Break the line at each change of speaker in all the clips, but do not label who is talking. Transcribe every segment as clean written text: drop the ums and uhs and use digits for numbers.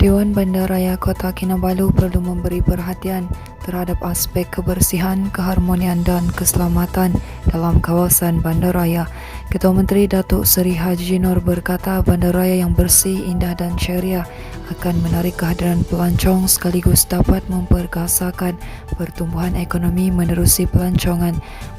Dewan Bandaraya Kota Kinabalu perlu memberi perhatian terhadap aspek kebersihan, keharmonian dan keselamatan dalam kawasan bandaraya. Ketua Menteri Datuk Seri Haji Nur berkata bandaraya yang bersih, indah dan ceria akan menarik kehadiran pelancong sekaligus dapat memperkasakan pertumbuhan ekonomi menerusi pelancongan.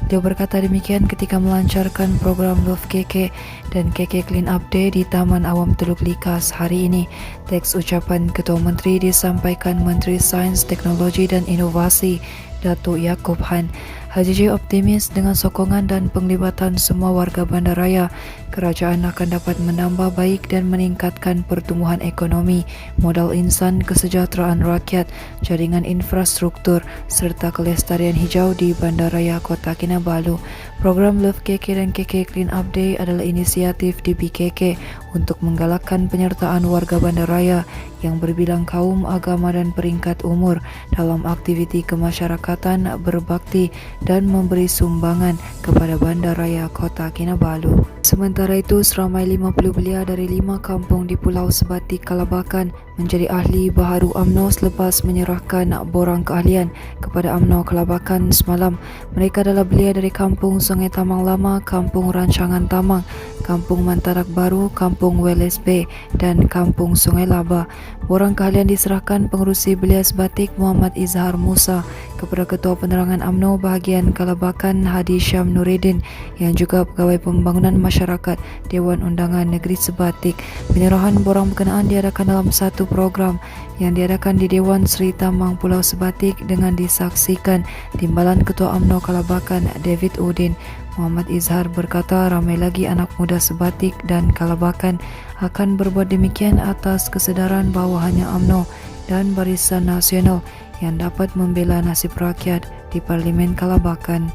Beliau berkata demikian ketika melancarkan program Love KK dan KK Clean Up Day di Taman Awam Teluk Likas hari ini. Teks ucapan Ketua Menteri disampaikan Menteri Sains, Teknologi dan Inovasi Datuk Yaakob Han. Haji J optimis dengan sokongan dan penglibatan semua warga bandaraya, kerajaan akan dapat menambah baik dan meningkatkan pertumbuhan ekonomi, modal insan, kesejahteraan rakyat, jaringan infrastruktur serta kelestarian hijau di bandaraya Kota Kinabalu. Program Love KK dan KK Clean Up Day adalah inisiatif di BKK untuk menggalakkan penyertaan warga bandaraya yang berbilang kaum, agama dan peringkat umur dalam aktiviti kemasyarakatan, berbakti dan memberi sumbangan kepada bandaraya Kota Kinabalu. Sementara itu, seramai 50 belia dari 5 kampung di Pulau Sebatik, Kalabakan menjadi ahli baharu UMNO selepas menyerahkan borang keahlian kepada UMNO Kalabakan semalam. Mereka adalah belia dari Kampung Sungai Tamang Lama, Kampung Rancangan Tamang, Kampung Mantarak Baru, Kampung Weles B dan Kampung Sungai Laba. Borang keahlian diserahkan pengerusi belia Sebatik Muhammad Izhar Musa kepada Ketua Penerangan UMNO Bahagian Kalabakan Hadi Syam Nuridin yang juga Pegawai Pembangunan Masyarakat Dewan Undangan Negeri Sebatik. Penyerahan borang berkenaan diadakan dalam satu program yang diadakan di Dewan Seri Tamang Pulau Sebatik dengan disaksikan Timbalan Ketua UMNO Kalabakan David Udin. Muhammad Izhar berkata ramai lagi anak muda Sebatik dan Kalabakan akan berbuat demikian atas kesedaran bahawa hanya UMNO dan Barisan Nasional yang dapat membela nasib rakyat di Parlimen Kalabakan.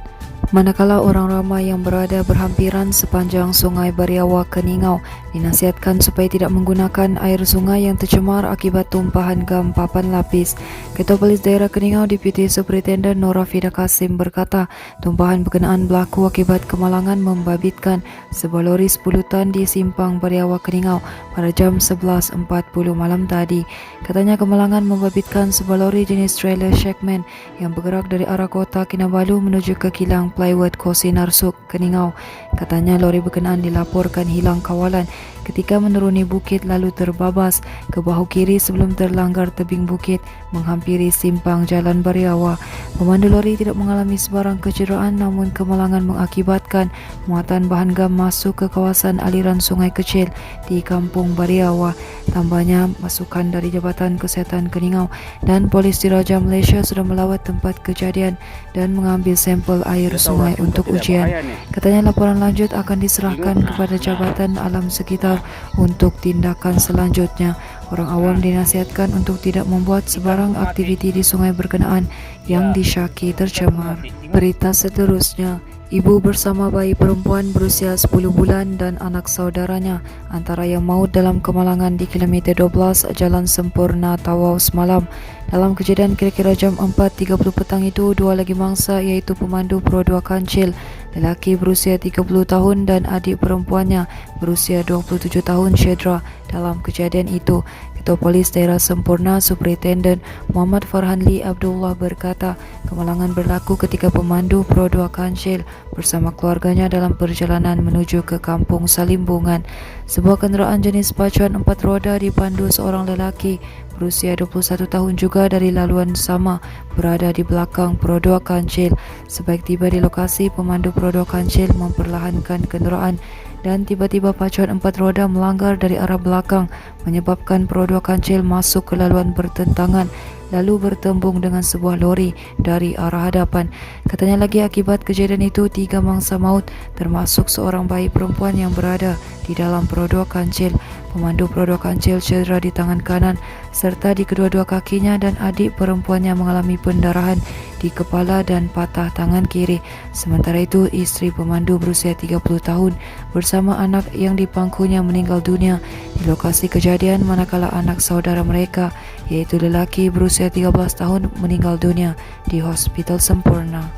Manakala orang ramai yang berada berhampiran sepanjang Sungai Bariawa Keningau dinasihatkan supaya tidak menggunakan air sungai yang tercemar akibat tumpahan gam papan lapis. Ketua Polis Daerah Keningau Deputi Superintendent Nora Fida Kasim berkata tumpahan berkenaan berlaku akibat kemalangan membabitkan sebuah lori 10 tan di Simpang Bariawa Keningau pada jam 11.40 malam tadi. Katanya kemalangan membabitkan sebuah lori jenis trailer Shackman yang bergerak dari arah Kota Kinabalu menuju ke kilang Plywood Kosi Narsuk, Keningau. Katanya lori berkenaan dilaporkan hilang kawalan ketika menuruni bukit lalu terbabas ke bahu kiri sebelum terlanggar tebing bukit menghampiri simpang Jalan Bariawa. Pemandu lori tidak mengalami sebarang kecederaan namun kemalangan mengakibatkan muatan bahan gam masuk ke kawasan aliran sungai kecil di Kampung Bariawa. Tambahnya, pasukan dari Jabatan Kesihatan Keningau dan Polis Diraja Malaysia sudah melawat tempat kejadian dan mengambil sampel air sungai untuk ujian. Katanya laporan lanjut akan diserahkan kepada Jabatan Alam Sekitar untuk tindakan selanjutnya. Orang awam dinasihatkan untuk tidak membuat sebarang aktiviti di sungai berkenaan yang disyaki tercemar. Berita seterusnya, ibu bersama bayi perempuan berusia 10 bulan dan anak saudaranya antara yang maut dalam kemalangan di kilometer 12 Jalan Sempurna Tawau semalam. Dalam kejadian kira-kira jam 4.30 petang itu, dua lagi mangsa iaitu pemandu Pro 2 Kancil, lelaki berusia 30 tahun dan adik perempuannya berusia 27 tahun cedera dalam kejadian itu. Ketua Polis Daerah Sempurna Superintendent Muhammad Farhanli Abdullah berkata kemalangan berlaku ketika pemandu Pro 2 Kancil bersama keluarganya dalam perjalanan menuju ke Kampung Salimbungan. Sebuah kenderaan jenis pacuan 4 roda dipandu seorang lelaki berusia 21 tahun juga dari laluan sama berada di belakang Pro 2 Kancil. Sebaik tiba di lokasi, pemandu Pro 2 Kancil memperlahankan kenderaan dan tiba-tiba pacuan 4 roda melanggar dari arah belakang menyebabkan Pro 2 Kancil masuk ke laluan bertentangan lalu bertembung dengan sebuah lori dari arah hadapan. Katanya lagi akibat kejadian itu 3 mangsa maut termasuk seorang bayi perempuan yang berada di dalam Pro 2 Kancil. Pemandu Pro 2 Kancil cedera di tangan kanan serta di kedua-dua kakinya dan adik perempuannya mengalami pendarahan di kepala dan patah tangan kiri. Sementara itu, isteri pemandu berusia 30 tahun bersama anak yang dipangkunya meninggal dunia di lokasi kejadian manakala anak saudara mereka yaitu lelaki berusia 13 tahun meninggal dunia di Hospital Sempurna.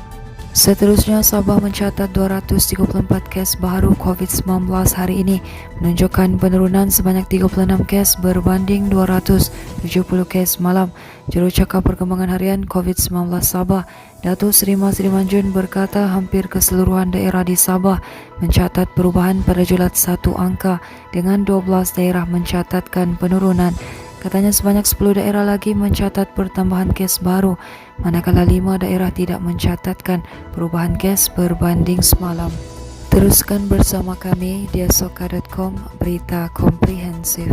Seterusnya, Sabah mencatat 234 kes baru COVID-19 hari ini, menunjukkan penurunan sebanyak 36 kes berbanding 270 kes malam. Jurucakap Perkembangan Harian COVID-19 Sabah, Datuk Seri Simanjun berkata hampir keseluruhan daerah di Sabah mencatat perubahan pada julat satu angka dengan 12 daerah mencatatkan penurunan. Katanya sebanyak 10 daerah lagi mencatat pertambahan kes baru, manakala 5 daerah tidak mencatatkan perubahan kes berbanding semalam. Teruskan bersama kami di asoka.com, berita komprehensif.